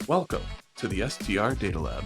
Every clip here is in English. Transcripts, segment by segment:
Welcome to the STR Data Lab.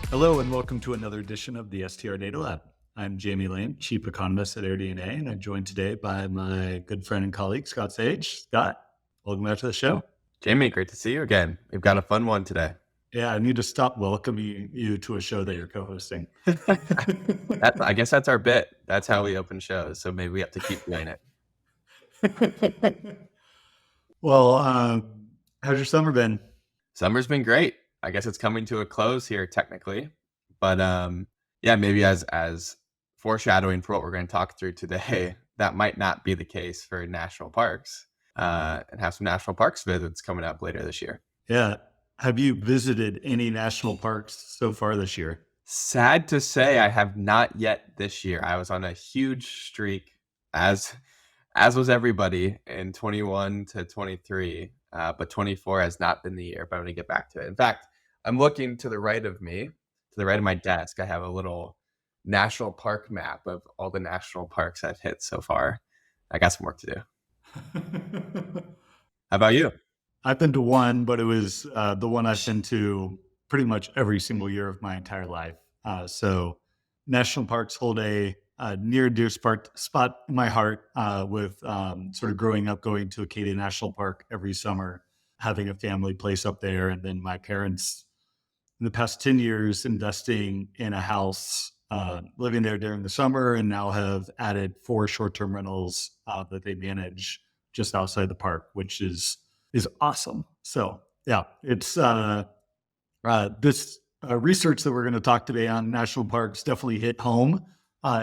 Hello and welcome to another edition of the STR Data Lab. I'm Jamie Lane, Chief Economist at AirDNA, and I'm joined today by my good friend and colleague, Scott Sage. Scott, welcome back to the show. Jamie, great to see you again. We've got a fun one today. Yeah, I need to stop welcoming you to a show that you're co-hosting. I guess that's our bit. That's how we open shows. So maybe we have to keep doing it. Well, how's your summer been? Summer's been great. I guess it's coming to a close here technically. But yeah, maybe as foreshadowing for what we're going to talk through today, that might not be the case for national parks and have some national parks visits coming up later this year. Yeah. Have you visited any national parks so far this year? Sad to say, I have not yet this year. I was on a huge streak, as was everybody, in 21 to 23. But 24 has not been the year, but I'm going to get back to it. In fact, I'm looking to the right of me, to the right of my desk. I have a little national park map of all the national parks I've hit so far. I got some work to do. How about you? I've been to one, but it was the one I've been to pretty much every single year of my entire life. So national parks hold a near dear spot in my heart with sort of growing up going to Acadia National Park every summer, having a family place up there. And then my parents, in the past 10 years, investing in a house, living there during the summer, and now have added 4 short-term rentals that they manage just outside the park, which is awesome. So yeah, it's this research that we're going to talk today on national parks definitely hit home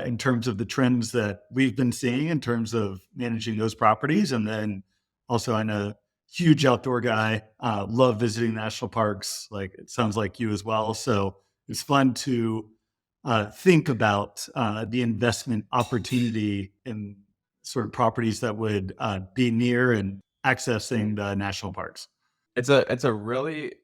in terms of the trends that we've been seeing in terms of managing those properties. And then also, I'm a huge outdoor guy, love visiting national parks. Like it sounds like you as well. So it's fun to think about the investment opportunity in sort of properties that would be near and accessing the national parks. It's a really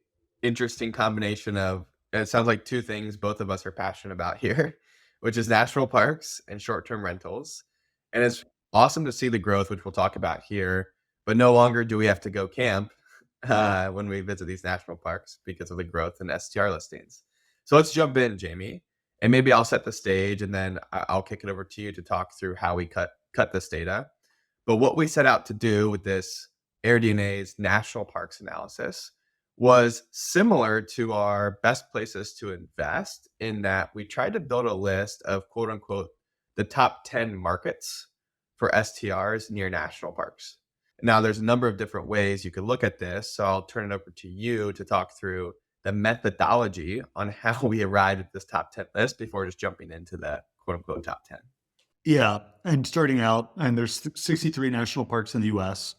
interesting combination of, it sounds like two things both of us are passionate about here, which is national parks and short-term rentals. And it's awesome to see the growth, which we'll talk about here, but no longer do we have to go camp when we visit these national parks because of the growth in STR listings. So let's jump in, Jamie, and maybe I'll set the stage and then I'll kick it over to you to talk through how we cut this data. But what we set out to do with this AirDNA's national parks analysis was similar to our best places to invest, in that we tried to build a list of quote unquote the top 10 markets for STRs near national parks. Now, there's a number of different ways you could look at this, so I'll turn it over to you to talk through the methodology on how we arrived at this top 10 list before just jumping into the quote unquote top 10. Yeah, and starting out, and there's 63 national parks in the U.S.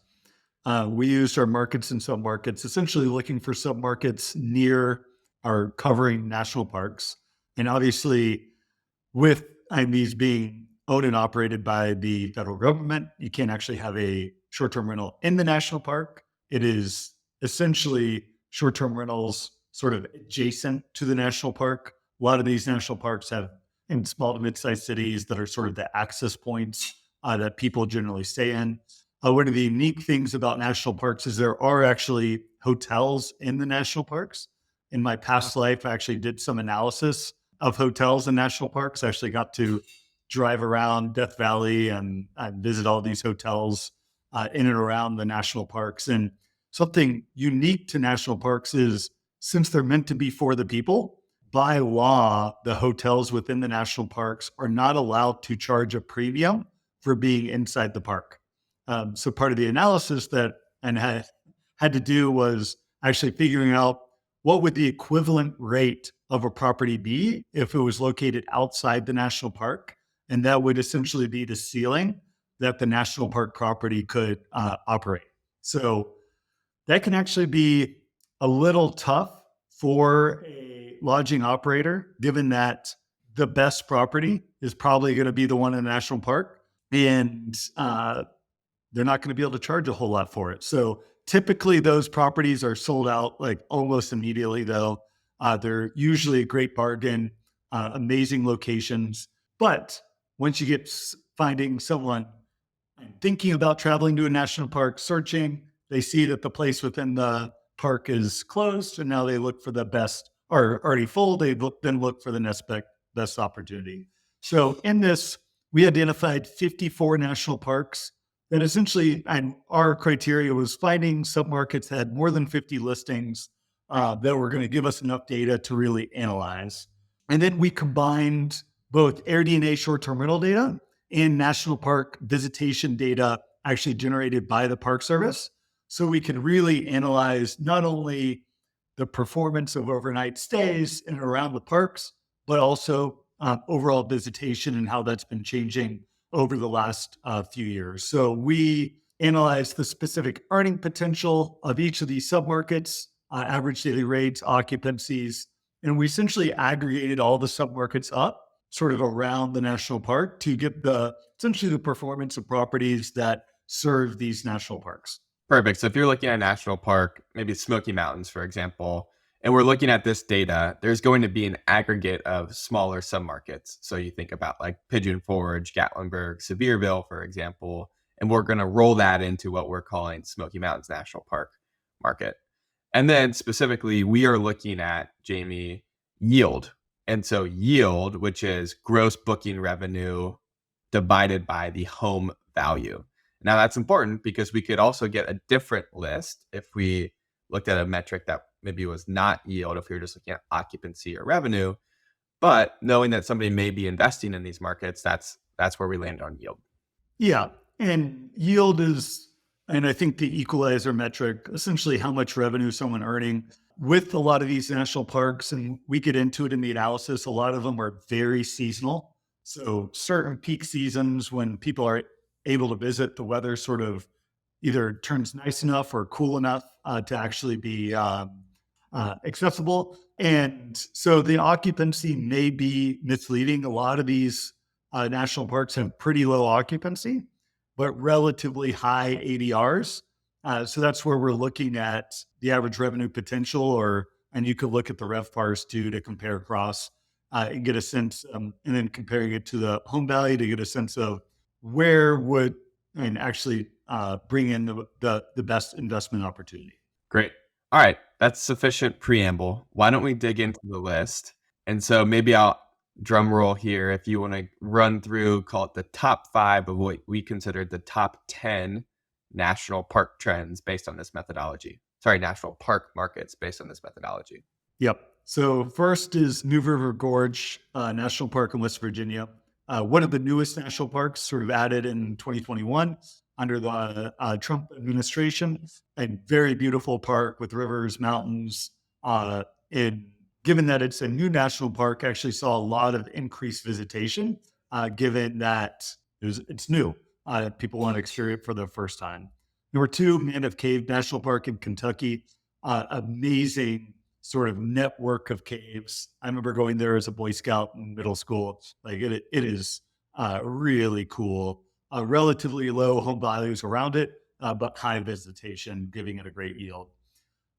We used our markets and submarkets, essentially looking for submarkets near our covering national parks. And obviously, with these being owned and operated by the federal government, you can't actually have a short-term rental in the national park. It is essentially short-term rentals sort of adjacent to the national park. A lot of these national parks have in small to mid-sized cities that are sort of the access points that people generally stay in. One of the unique things about national parks is there are actually hotels in the national parks. In my past life, I actually did some analysis of hotels in national parks. I actually got to drive around Death Valley and visit all these hotels in and around the national parks. And something unique to national parks is, since they're meant to be for the people, by law, the hotels within the national parks are not allowed to charge a premium for being inside the park. So part of the analysis that I had to do was actually figuring out what would the equivalent rate of a property be if it was located outside the national park. And that would essentially be the ceiling that the national park property could operate. So that can actually be a little tough for a lodging operator, given that the best property is probably going to be the one in the national park. And they're not going to be able to charge a whole lot for it. So typically those properties are sold out like almost immediately, though. They're usually a great bargain, amazing locations. But once you get finding someone and thinking about traveling to a national park, searching, they see that the place within the park is closed, and now they look for the best, or already full. Then look for the next best opportunity. So in this, we identified 54 national parks that essentially, and our criteria was finding submarkets that had more than 50 listings that were going to give us enough data to really analyze. And then we combined both AirDNA short-term rental data and national park visitation data actually generated by the Park Service. So we can really analyze not only the performance of overnight stays in and around the parks, but also overall visitation and how that's been changing over the last few years. So we analyzed the specific earning potential of each of these submarkets, average daily rates, occupancies, and we essentially aggregated all the submarkets up sort of around the national park to get essentially the performance of properties that serve these national parks. Perfect. So if you're looking at a national park, maybe Smoky Mountains, for example, and we're looking at this data, there's going to be an aggregate of smaller submarkets. So you think about like Pigeon Forge, Gatlinburg, Sevierville, for example, and we're going to roll that into what we're calling Smoky Mountains National Park market. And then specifically, we are looking at, Jamie, yield. And so yield, which is gross booking revenue divided by the home value. Now that's important because we could also get a different list if we looked at a metric that maybe was not yield, if we were just looking at occupancy or revenue. But knowing that somebody may be investing in these markets, that's where we land on yield. Yeah. And yield is, and I think the equalizer metric, essentially how much revenue someone earning with a lot of these national parks. And we get into it in the analysis. A lot of them are very seasonal. So certain peak seasons when people are able to visit, the weather sort of either turns nice enough or cool enough to actually be accessible. And so the occupancy may be misleading. A lot of these national parks have pretty low occupancy, but relatively high ADRs. So that's where we're looking at the average revenue potential, and you could look at the RevPARs too to compare across and get a sense, and then comparing it to the home value to get a sense of where would and actually bring in the best investment opportunity. Great. All right. That's sufficient preamble. Why don't we dig into the list? And so maybe I'll drum roll here if you want to run through, call it the top 5 of what we considered the top 10 national park trends based on this methodology. Sorry, national park markets based on this methodology. Yep. So first is New River Gorge National Park in West Virginia. One of the newest national parks sort of added in 2021 under the Trump administration. A very beautiful park with rivers, mountains. And given that it's a new national park, actually saw a lot of increased visitation, given that it's new. People want to experience it for the first time. Number 2, Mammoth Cave National Park in Kentucky. Amazing sort of network of caves. I remember going there as a Boy Scout in middle school. Like it is really cool. Relatively low home values around it, but high visitation, giving it a great yield.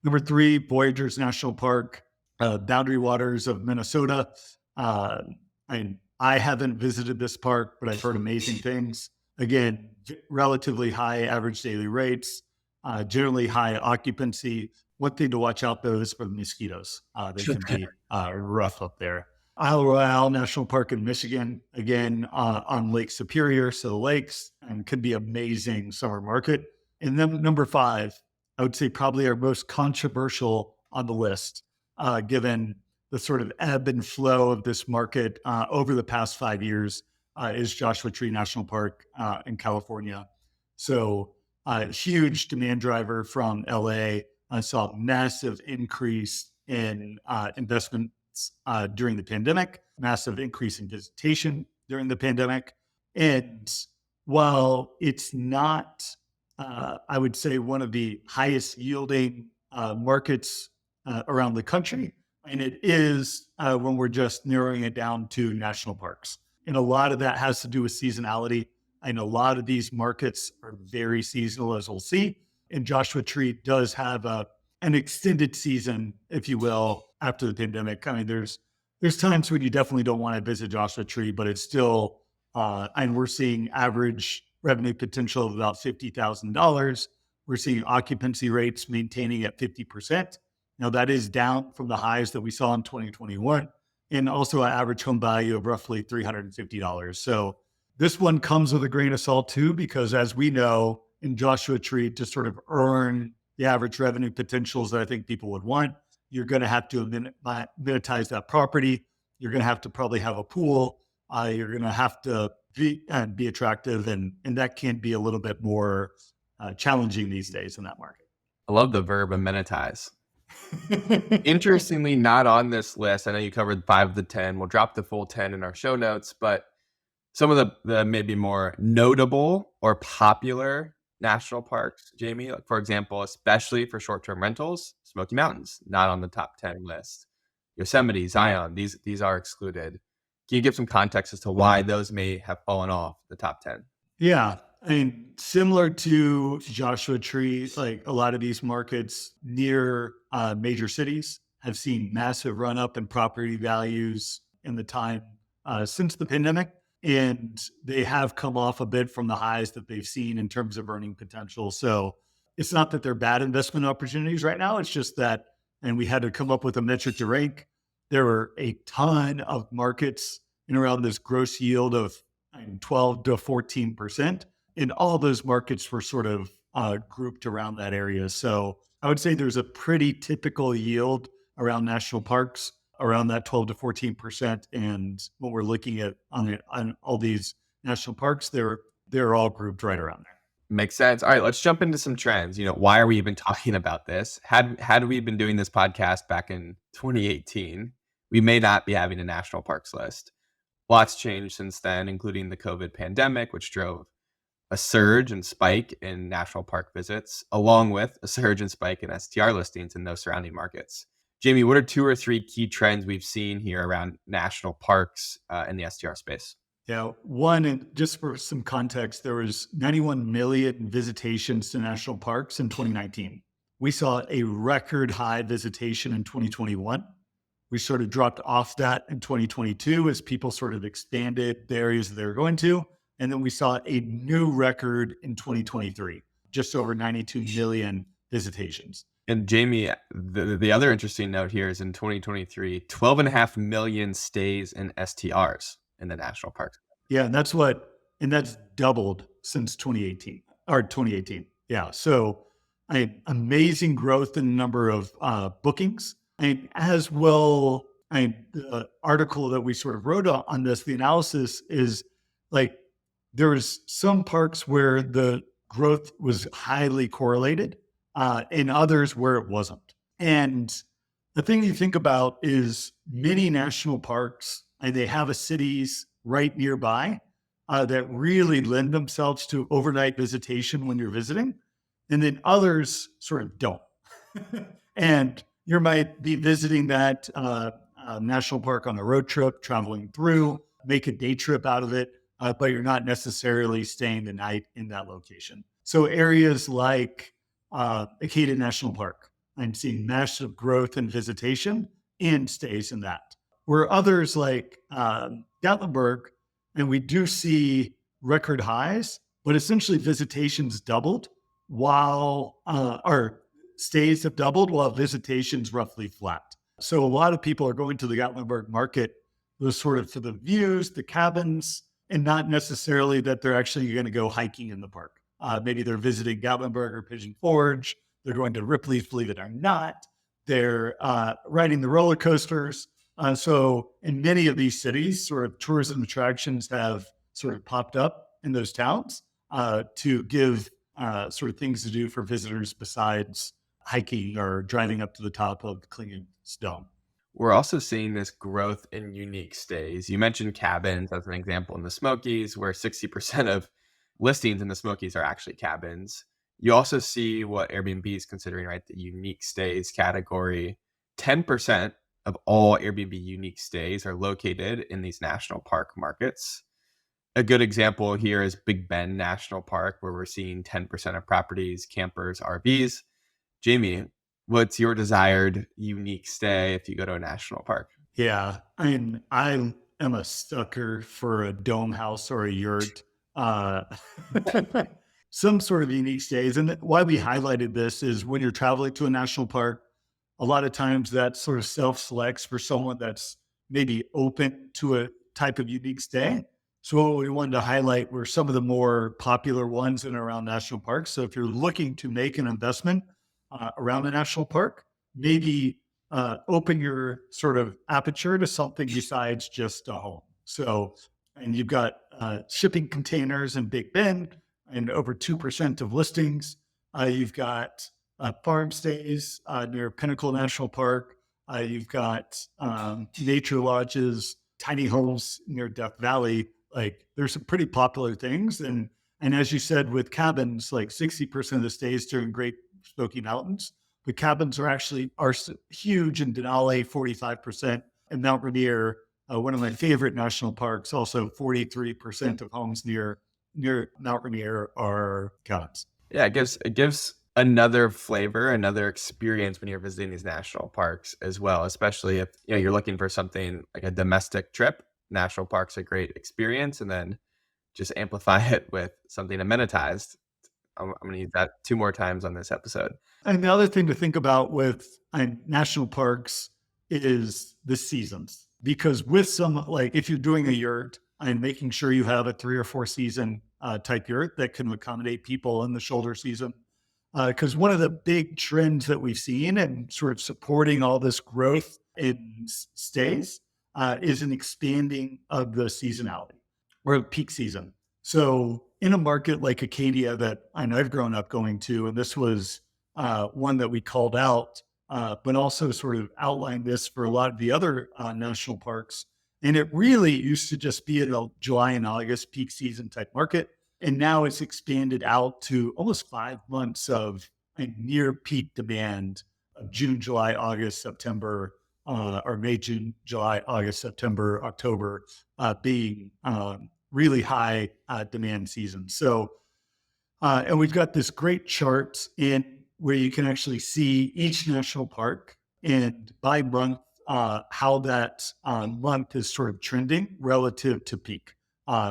Number 3, Voyageurs National Park, Boundary Waters of Minnesota. I haven't visited this park, but I've heard amazing things. Again, relatively high average daily rates, generally high occupancy. One thing to watch out though is for the mosquitoes. They can be rough up there. Isle Royale National Park in Michigan, again, on Lake Superior, so the lakes, and could be amazing summer market. And then number 5, I would say probably our most controversial on the list, given the sort of ebb and flow of this market over the past 5 years, is Joshua Tree National Park in California. So huge demand driver from LA. I saw a massive increase in investments during the pandemic, massive increase in visitation during the pandemic. And while it's not, I would say, one of the highest yielding markets around the country, and it is when we're just narrowing it down to national parks. And a lot of that has to do with seasonality. And a lot of these markets are very seasonal, as we'll see. And Joshua Tree does have an extended season, if you will, after the pandemic. I mean, there's times when you definitely don't want to visit Joshua Tree, but it's still, and we're seeing average revenue potential of about $50,000. We're seeing occupancy rates maintaining at 50%. Now, that is down from the highs that we saw in 2021, and also an average home value of roughly $350. So this one comes with a grain of salt too, because as we know in Joshua Tree, to sort of earn the average revenue potentials that I think people would want, you're going to have to amenitize that property. You're going to have to probably have a pool. You're going to have to be attractive, and that can be a little bit more challenging these days in that market. I love the verb amenitize. Interestingly, not on this list. I know you covered 5 of the 10. We'll drop the full 10 in our show notes, but some of the maybe more notable or popular national parks, Jamie, like for example, especially for short-term rentals, Smoky Mountains, not on the top 10 list. Yosemite, Zion, these are excluded. Can you give some context as to why those may have fallen off the top 10? Yeah. I mean, similar to Joshua Tree, like a lot of these markets near major cities have seen massive run up in property values in the time since the pandemic. And they have come off a bit from the highs that they've seen in terms of earning potential. So it's not that they're bad investment opportunities right now. It's just that, and we had to come up with a metric to rank. There were a ton of markets in around this gross yield of 12 to 14%. And all those markets were sort of grouped around that area. So I would say there's a pretty typical yield around national parks, around that 12 to 14%. And what we're looking at on all these national parks, they're all grouped right around there. Makes sense. All right, let's jump into some trends. Why are we even talking about this? Had we been doing this podcast back in 2018, we may not be having a national parks list. Lots changed since then, including the COVID pandemic, which drove a surge and spike in national park visits, along with a surge and spike in STR listings in those surrounding markets. Jamie, what are 2 or 3 key trends we've seen here around national parks in the STR space? Yeah, one, and just for some context, there was 91 million visitations to national parks in 2019. We saw a record high visitation in 2021. We sort of dropped off that in 2022 as people sort of expanded the areas that they were going to. And then we saw a new record in 2023, just over 92 million visitations. And Jamie, the other interesting note here is in 2023, 12.5 million stays in STRs in the national parks. Yeah, and that's doubled since 2018. Yeah, so amazing growth in the number of bookings. As well, the article that we sort of wrote on this, the analysis is like there was some parks where the growth was highly correlated, in others where it wasn't. And the thing you think about is many national parks, and they have cities right nearby that really lend themselves to overnight visitation when you're visiting. And then others sort of don't. And you might be visiting that national park on a road trip, traveling through, make a day trip out of it, but you're not necessarily staying the night in that location. So areas like Acadia National Park, I'm seeing massive growth in visitation and stays in that. Where others like Gatlinburg, and we do see record highs, but essentially visitations doubled while our stays have doubled while visitations roughly flat. So a lot of people are going to the Gatlinburg market sort of for the views, the cabins, and not necessarily that they're actually going to go hiking in the park. Maybe they're visiting Gatlinburg or Pigeon Forge. They're going to Ripley's, believe it or not. They're riding the roller coasters. So in many of these cities, sort of tourism attractions have sort of popped up in those towns to give sort of things to do for visitors besides hiking or driving up to the top of Klingen's Dome. We're also seeing this growth in unique stays. You mentioned cabins as an example in the Smokies, where 60% of listings in the Smokies are actually cabins. You also see what Airbnb is considering, right? The unique stays category. 10% of all Airbnb unique stays are located in these national park markets. A good example here is Big Bend National Park, where we're seeing 10% of properties, campers, RVs. Jamie, what's your desired unique stay if you go to a national park? Yeah, I am a sucker for a dome house or a yurt. uh, some sort of unique stays. And why we highlighted this is when you're traveling to a national park, a lot of times that sort of self-selects for someone that's maybe open to a type of unique stay. So what we wanted to highlight were some of the more popular ones in and around national parks. So if you're looking to make an investment around a national park, maybe open your sort of aperture to something besides just a home. So, and you've got shipping containers in Big Bend and over 2% of listings. You've got farm stays near Pinnacle National Park. You've got nature lodges, tiny homes near Death Valley. Like there's some pretty popular things. And as you said, with cabins, like 60% of the stays during Great Smoky Mountains, the cabins are huge in Denali, 45%, and Mount Rainier, one of my favorite national parks, also 43% of homes near Mount Rainier are cabins. Yeah, it gives another flavor, another experience when you're visiting these national parks as well, especially if you're looking for something like a domestic trip. National parks a great experience, and then just amplify it with something amenitized. I'm going to use that 2 more times on this episode. And the other thing to think about with national parks is the seasons, because with some, like if you're doing a yurt and making sure you have a 3 or 4 season type yurt that can accommodate people in the shoulder season. Because one of the big trends that we've seen and sort of supporting all this growth in stays is an expanding of the seasonality or peak season. So in a market like Acadia that I know I've grown up going to, and this was one that we called out, but also sort of outlined this for a lot of the other national parks. And it really used to just be a July and August peak season type market. And now it's expanded out to almost 5 months of near peak demand of June, July, August, September, or May, June, July, August, September, October, being really high demand season. So, and we've got this great chart in where you can actually see each national park and by month, how that month is sort of trending relative to peak.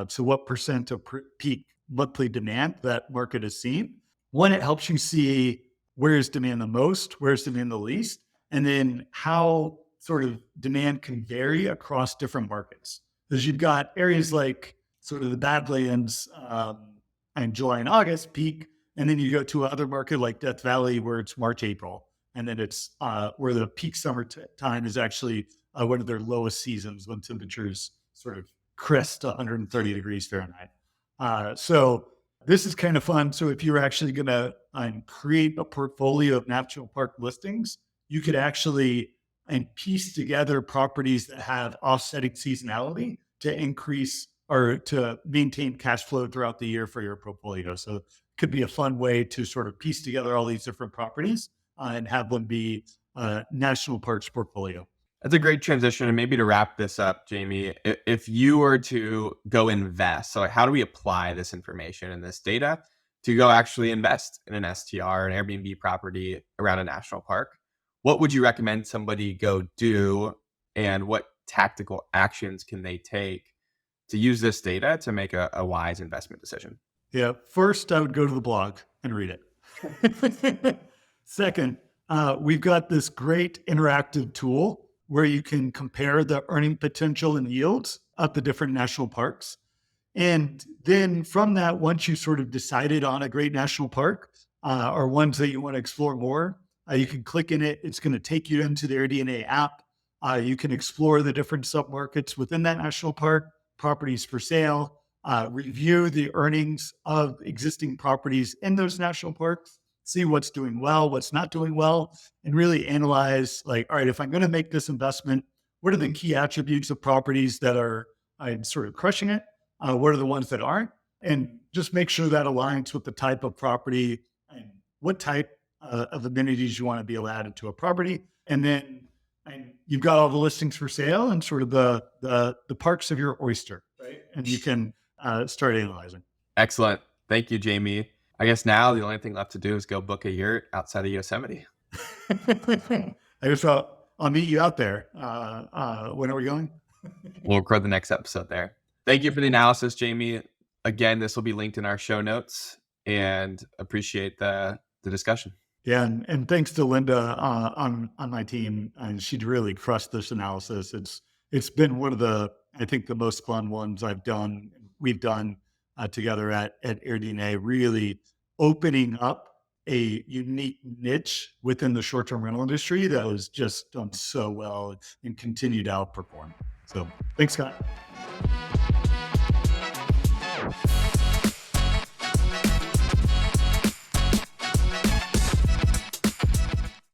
So what percent of peak monthly demand that market has seen. One, it helps you see where is demand the most, where is demand the least, and then how sort of demand can vary across different markets. Because you've got areas like sort of the Badlands and July and August peak, and then you go to another market like Death Valley where it's March, April, and then it's where the peak summer time is actually one of their lowest seasons when temperatures sort of crest 130 degrees Fahrenheit. So this is kind of fun. So if you're actually going to create a portfolio of national park listings, you could actually piece together properties that have offsetting seasonality to increase or to maintain cash flow throughout the year for your portfolio. So it could be a fun way to sort of piece together all these different properties and have them be a national parks portfolio. That's a great transition. And maybe to wrap this up, Jamie, if you were to go invest, so how do we apply this information and this data to go actually invest in an STR, an Airbnb property around a national park? What would you recommend somebody go do, and what tactical actions can they take to use this data to make a wise investment decision? Yeah. First, I would go to the blog and read it. Second, we've got this great interactive tool where you can compare the earning potential and yields of the different national parks. And then from that, once you sort of decided on a great national park or ones that you want to explore more, you can click in it. It's going to take you into the AirDNA app. You can explore the different submarkets within that national park, properties for sale, review the earnings of existing properties in those national parks, see what's doing well, what's not doing well, and really analyze like, all right, if I'm going to make this investment, what are the key attributes of properties that are sort of crushing it? What are the ones that aren't? And just make sure that aligns with the type of property and what type of amenities you want to be allowed into a property. And then you've got all the listings for sale and sort of the parks of your oyster, right? And you can start analyzing. Excellent. Thank you, Jamie. I guess now the only thing left to do is go book a yurt outside of Yosemite. I guess I'll meet you out there. When are we going? We'll record the next episode there. Thank you for the analysis, Jamie. Again, this will be linked in our show notes, and appreciate the discussion. Yeah, and thanks to Linda on my team, and she'd really crushed this analysis. It's been one of I think the most fun ones we've done together at AirDNA, really opening up a unique niche within the short term rental industry that was just done so well and continued to outperform. So thanks, Scott.